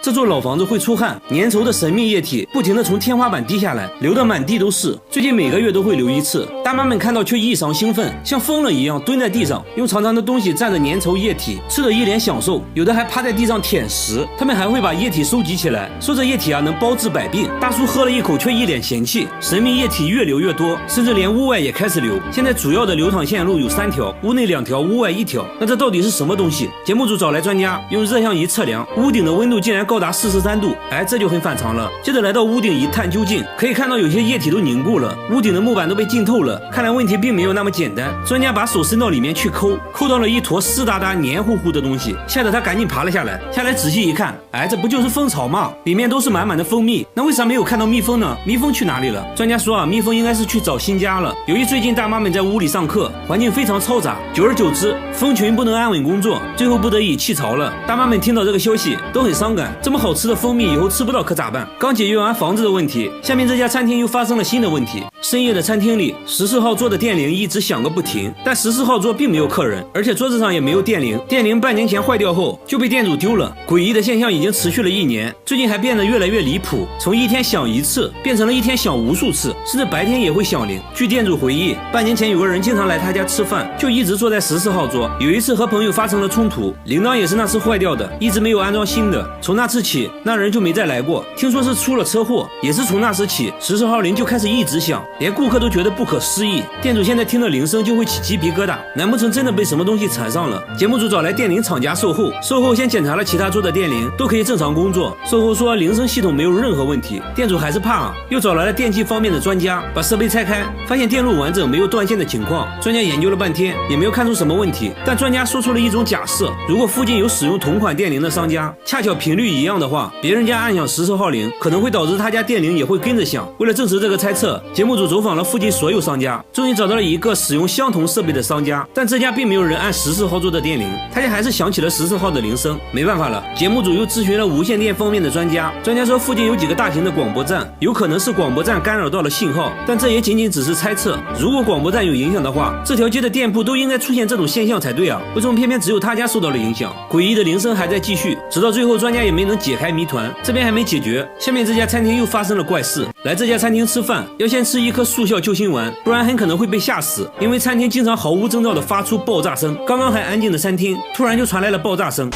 这座老房子会出汗，粘稠的神秘液体不停地从天花板滴下来，流得满地都是。最近每个月都会流一次。大妈们看到却异常兴奋，像疯了一样蹲在地上，用长长的东西蘸着粘稠液体，吃得一脸享受，有的还趴在地上舔食。他们还会把液体收集起来，说这液体能包治百病。大叔喝了一口却一脸嫌弃，神秘液体越流越多，甚至连屋外也开始流。现在主要的流淌线路有3条，屋内2条，屋外1条。那这到底是什么东西？节目组找来专家，用热像仪测量，屋顶的温度竟然高达43度，这就很反常了。接着来到屋顶一探究竟，可以看到有些液体都凝固了，屋顶的木板都被浸透了。看来问题并没有那么简单。专家把手伸到里面去抠到了一坨湿哒哒黏糊糊的东西，吓得他赶紧爬了下来仔细一看，这不就是蜂巢吗？里面都是满满的蜂蜜，那为啥没有看到蜜蜂呢？蜜蜂去哪里了？专家说蜜蜂应该是去找新家了。由于最近大妈们在屋里上课，环境非常嘈杂，久而久之，蜂群不能安稳工作，最后不得已弃巢了。大妈们听到这个消息都很伤感，这么好吃的蜂蜜以后吃不到可咋办？刚解决完房子的问题，下面这家餐厅又发生了新的问题。深夜的餐厅里，14号桌的电铃一直响个不停，但14号桌并没有客人，而且桌子上也没有电铃。电铃半年前坏掉后就被店主丢了。诡异的现象已经持续了1年，最近还变得越来越离谱，从一天响1次变成了一天响无数次，甚至白天也会响铃。据店主回忆，半年前有个人经常来他家吃饭，就一直坐在14号桌。有一次和朋友发生了冲突，铃铛也是那次坏掉的，一直没有安装新的。从那次起，那人就没再来过。听说是出了车祸，也是从那时起14号铃就开始一直响，连顾客都觉得不可思议。店主现在听了铃声就会起鸡皮疙瘩，难不成真的被什么东西缠上了？节目组找来电铃厂家售后先检查了其他桌的电铃，都可以正常工作。售后说铃声系统没有任何问题，店主还是怕又找来了电器方面的专家，把设备拆开，发现电路完整，没有断线的情况。专家研究了半天也没有看出什么问题，但专家说出了一种假设，如果附近有使用同款电铃的商家，恰巧频率一样的话，别人家按响14号铃可能会导致他家电铃也会跟着响。为了证实这个猜测，节目组走访了附近所有商家，终于找到了一个使用相同设备的商家，但这家并没有人按14号桌的电铃，他家还是响起了14号的铃声。没办法了，节目组又咨询了无线电方面的专家说附近有几个大型的广播站，有可能是广播站干扰到了信号，但这也仅仅只是猜测。如果广播站有影响的话，这条街的店铺都应该出现这种现象才对啊，为什么偏偏只有他家受到了影响？诡异的铃声还在继续，直到最后专家也没能解开谜团。这边还没解决，下面这家餐厅又发生了怪事。来这家餐厅吃饭要先吃一颗速效救心丸，不然很可能会被吓死，因为餐厅经常毫无征兆地发出爆炸声。刚刚还安静的餐厅突然就传来了爆炸声，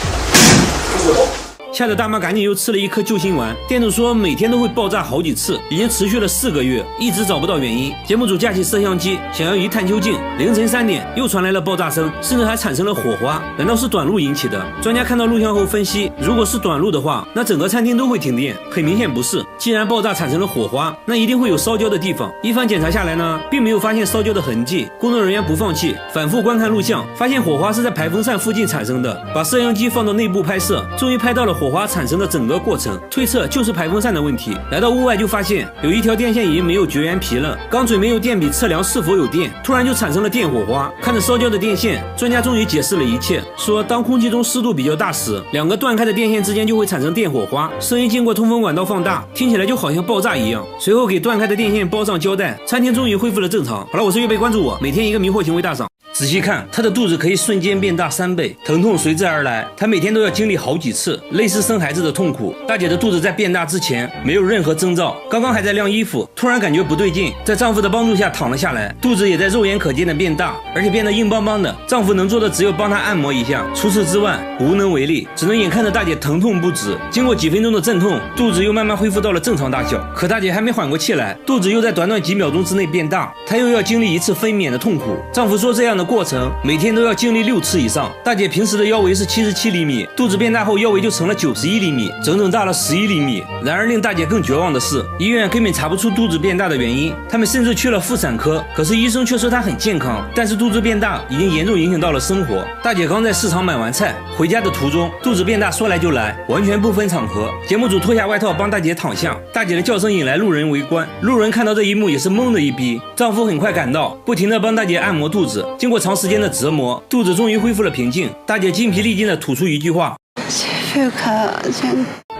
吓得大妈赶紧又吃了一颗救心丸。店主说每天都会爆炸好几次，已经持续了4个月，一直找不到原因。节目组架起摄像机想要一探究竟。凌晨3点又传来了爆炸声，甚至还产生了火花，难道是短路引起的？专家看到录像后分析，如果是短路的话，那整个餐厅都会停电。很明显不是，既然爆炸产生了火花，那一定会有烧焦的地方。一番检查下来呢，并没有发现烧焦的痕迹。工作人员不放弃，反复观看录像，发现火花是在排风扇附近产生的。把摄像机放到内部拍摄，终于拍到了火花产生的整个过程，推测就是排风扇的问题。来到屋外就发现有一条电线已经没有绝缘皮了，刚准备用电笔测量是否有电，突然就产生了电火花。看着烧焦的电线，专家终于解释了一切，说当空气中湿度比较大时，2个断开的电线之间就会产生电火花，声音经过通风管道放大，听起来就好像爆炸一样。随后给断开的电线包上胶带，餐厅终于恢复了正常。好了，我是月贝，关注我，每天一个迷惑行为大赏。仔细看，他的肚子可以瞬间变大3倍，疼痛随之而来。他每天都要经历好几次类似生孩子的痛苦。大姐的肚子在变大之前没有任何征兆，刚刚还在晾衣服，突然感觉不对劲，在丈夫的帮助下躺了下来，肚子也在肉眼可见的变大，而且变得硬邦邦的。丈夫能做的只有帮她按摩一下，除此之外无能为力，只能眼看着大姐疼痛不止。经过几分钟的阵痛，肚子又慢慢恢复到了正常大小。可大姐还没缓过气来，肚子又在短短几秒钟之内变大，她又要经历一次分娩的痛苦。丈夫说这样的过程每天都要经历6次以上。大姐平时的腰围是77厘米，肚子变大后腰围就成了91厘米，整整大了11厘米。然而令大姐更绝望的是，医院根本查不出肚子变大的原因，他们甚至去了妇产科，可是医生却说她很健康，但是肚子变大已经严重影响到了生活。大姐刚在市场买完菜，回家的途中肚子变大说来就来，完全不分场合。节目组脱下外套帮大姐躺下，大姐的叫声引来路人围观，路人看到这一幕也是懵的一逼。丈夫很快赶到，不停地帮大姐按摩肚子，经过长时间的折磨，肚子终于恢复了平静。大姐精疲力尽地吐出一句话：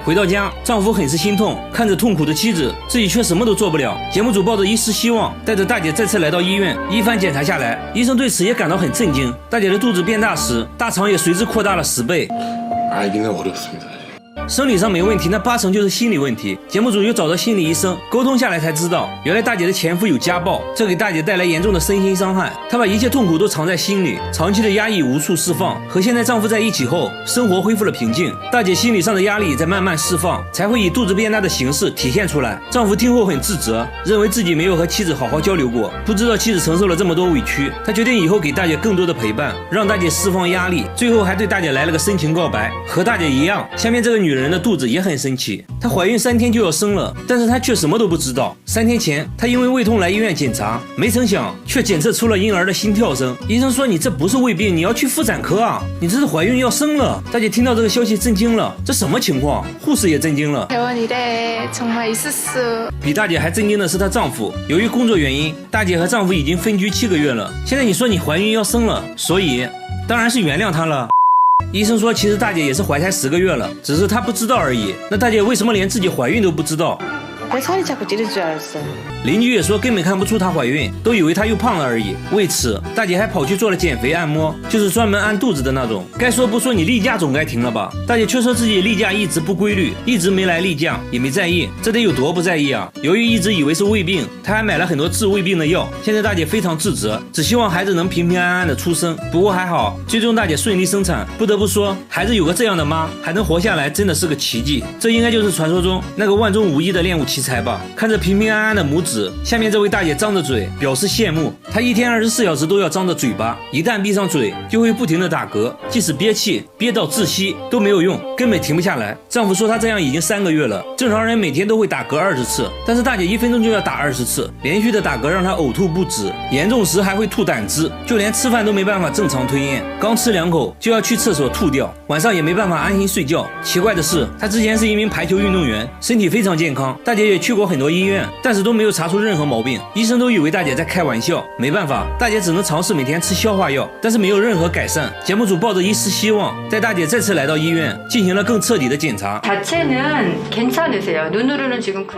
回到家，丈夫很是心痛，看着痛苦的妻子，自己却什么都做不了。节目组抱着一丝希望，带着大姐再次来到医院。一番检查下来，医生对此也感到很震惊。大姐的肚子变大时，大肠也随之扩大了10倍。生理上没问题，那80%就是心理问题。节目组又找到心理医生沟通下来，才知道原来大姐的前夫有家暴，这给大姐带来严重的身心伤害。她把一切痛苦都藏在心里，长期的压抑无处释放。和现在丈夫在一起后，生活恢复了平静，大姐心理上的压力在慢慢释放，才会以肚子变大的形式体现出来。丈夫听后很自责，认为自己没有和妻子好好交流过，不知道妻子承受了这么多委屈。他决定以后给大姐更多的陪伴，让大姐释放压力。最后还对大姐来了个深情告白。和大姐一样，下面这个女人的肚子也很神奇，她怀孕3天就要生了，但是她却什么都不知道。3天前，她因为胃痛来医院检查，没成想却检测出了婴儿的心跳声。医生说你这不是胃病，你要去妇产科啊，你这是怀孕要生了。大姐听到这个消息震惊了，这什么情况？护士也震惊了。比大姐还震惊的是她丈夫，由于工作原因，大姐和丈夫已经分居7个月了。现在你说你怀孕要生了，所以当然是原谅她了。医生说其实大姐也是怀胎10个月了，只是她不知道而已。那大姐为什么连自己怀孕都不知道？邻居也说根本看不出她怀孕，都以为她又胖了而已。为此，大姐还跑去做了减肥按摩，就是专门按肚子的那种。该说不说，你例假总该停了吧？大姐却说自己例假一直不规律，一直没来例假，也没在意，这得有多不在意啊？由于一直以为是胃病，她还买了很多治胃病的药。现在大姐非常自责，只希望孩子能平平安安的出生。不过还好，最终大姐顺利生产。不得不说，孩子有个这样的妈，还能活下来，真的是个奇迹。这应该就是传说中那个万中无一的练武奇才吧？看着平平安安的母子，下面这位大姐张着嘴表示羡慕。她一天24小时都要张着嘴巴，一旦闭上嘴就会不停的打嗝，即使憋气憋到窒息都没有用，根本停不下来。丈夫说她这样已经3个月了，正常人每天都会打嗝20次，但是大姐1分钟就要打20次，连续的打嗝让她呕吐不止，严重时还会吐胆汁，就连吃饭都没办法正常吞咽，刚吃2口就要去厕所吐掉，晚上也没办法安心睡觉。奇怪的是，她之前是一名排球运动员，身体非常健康，大姐也去过很多医院，但是都没有查出任何毛病，医生都以为大姐在开玩笑。没办法，大姐只能尝试每天吃消化药，但是没有任何改善。节目组抱着一丝希望，带大姐再次来到医院，进行了更彻底的检查。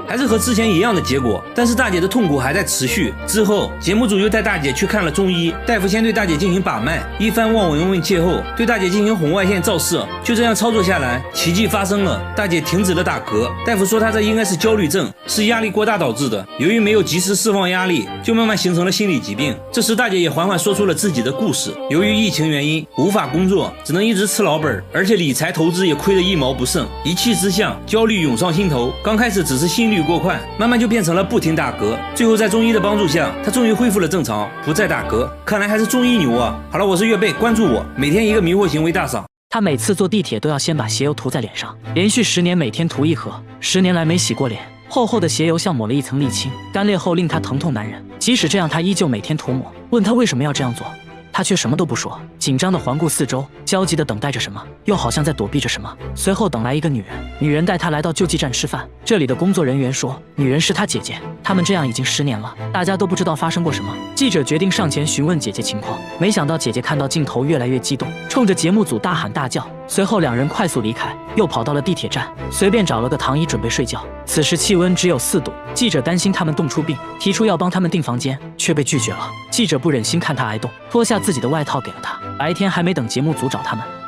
还是和之前一样的结果，但是大姐的痛苦还在持续。之后，节目组又带大姐去看了中医，大夫先对大姐进行把脉，一番望闻问切后，对大姐进行红外线照射。就这样操作下来，奇迹发生了，大姐停止了打嗝。大夫说她这应该是焦虑症，是压力过大导致的，由于没有及时释放压力，就慢慢形成了心理疾病。这时大姐也缓缓说出了自己的故事，由于疫情原因无法工作，只能一直吃老本，而且理财投资也亏得一毛不剩，一气之下焦虑涌上心头。刚开始只是心率过快，慢慢就变成了不停打嗝，最后在中医的帮助下，她终于恢复了正常，不再打嗝。看来还是中医牛啊。好了，我是月贝，关注我，每天一个迷惑行为大赏。他每次坐地铁都要先把鞋油涂在脸上，连续10年每天涂1盒，10年来没洗过脸，厚厚的鞋油像抹了一层沥青，干裂后令他疼痛难忍。即使这样，他依旧每天涂抹。问他为什么要这样做，他却什么都不说，紧张地环顾四周，焦急地等待着什么，又好像在躲避着什么。随后等来一个女人，女人带他来到救济站吃饭。这里的工作人员说，女人是他姐姐，他们这样已经10年了，大家都不知道发生过什么。记者决定上前询问姐姐情况，没想到姐姐看到镜头越来越激动，冲着节目组大喊大叫。随后两人快速离开，又跑到了地铁站，随便找了个躺椅准备睡觉。此时气温只有4度，记者担心他们冻出病，提出要帮他们订房间，却被拒绝了。记者不忍心看他挨冻，脱下自己的外套给了他。白天还没等节目组找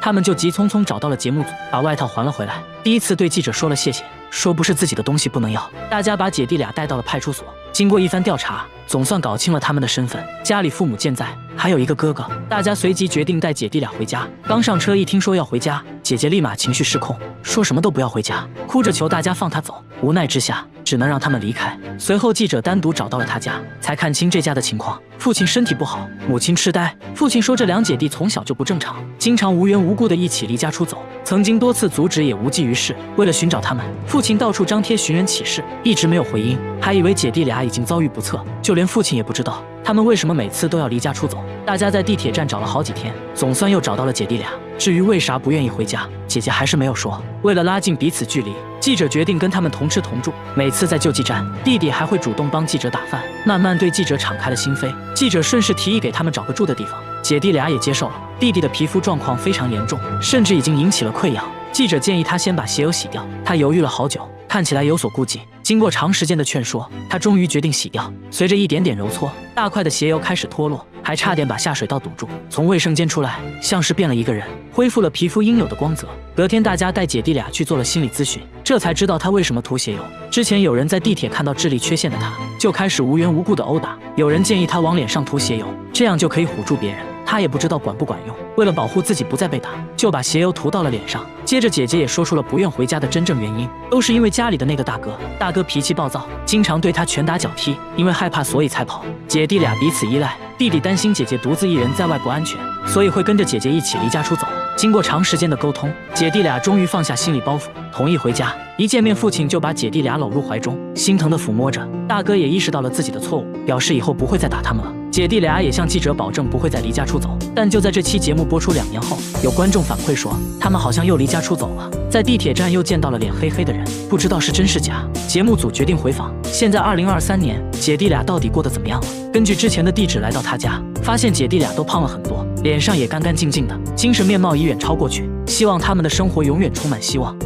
他们就急匆匆找到了节目组，把外套还了回来。第一次对记者说了谢谢，说不是自己的东西不能要。大家把姐弟俩带到了派出所，经过一番调查，总算搞清了他们的身份，家里父母健在，还有一个哥哥。大家随即决定带姐弟俩回家。刚上车一听说要回家，姐姐立马情绪失控，说什么都不要回家，哭着求大家放她走。无奈之下，只能让他们离开。随后记者单独找到了他家，才看清这家的情况。父亲身体不好，母亲痴呆。父亲说这两姐弟从小就不正常，经常无缘无故的一起离家出走，曾经多次阻止也无济于事。为了寻找他们，父亲到处张贴寻人启事，一直没有回音，还以为姐弟俩已经遭遇不测，就连父亲也不知道他们为什么每次都要离家出走。大家在地铁站找了好几天，总算又找到了姐弟俩。至于为啥不愿意回家，姐姐还是没有说。为了拉近彼此距离，记者决定跟他们同吃同住。每次在救济站，弟弟还会主动帮记者打饭，慢慢对记者敞开了心扉。记者顺势提议给他们找个住的地方，姐弟俩也接受了。弟弟的皮肤状况非常严重，甚至已经引起了溃疡。记者建议他先把鞋油洗掉，他犹豫了好久，看起来有所顾忌。经过长时间的劝说，他终于决定洗掉。随着一点点揉搓，大块的鞋油开始脱落，还差点把下水道堵住。从卫生间出来，像是变了一个人，恢复了皮肤应有的光泽。隔天，大家带姐弟俩去做了心理咨询，这才知道他为什么涂鞋油。之前有人在地铁看到智力缺陷的他，就开始无缘无故的殴打。有人建议他往脸上涂鞋油，这样就可以唬住别人。他也不知道管不管用，为了保护自己不再被打，就把鞋油涂到了脸上。接着姐姐也说出了不愿回家的真正原因，都是因为家里的那个大哥。大哥脾气暴躁，经常对他拳打脚踢，因为害怕所以才跑。姐弟俩彼此依赖，弟弟担心姐姐独自一人在外不安全，所以会跟着姐姐一起离家出走。经过长时间的沟通，姐弟俩终于放下心理包袱，同意回家。一见面，父亲就把姐弟俩搂入怀中，心疼地抚摸着。大哥也意识到了自己的错误，表示以后不会再打他们了。姐弟俩也向记者保证不会再离家出走。但就在这期节目播出2年后，有观众反馈说，他们好像又离家出走了，在地铁站又见到了脸黑黑的人，不知道是真是假。节目组决定回访，现在2023年，姐弟俩到底过得怎么样了？根据之前的地址来到他家，发现姐弟俩都胖了很多，脸上也干干净净的，精神面貌已远超过去，希望他们的生活永远充满希望。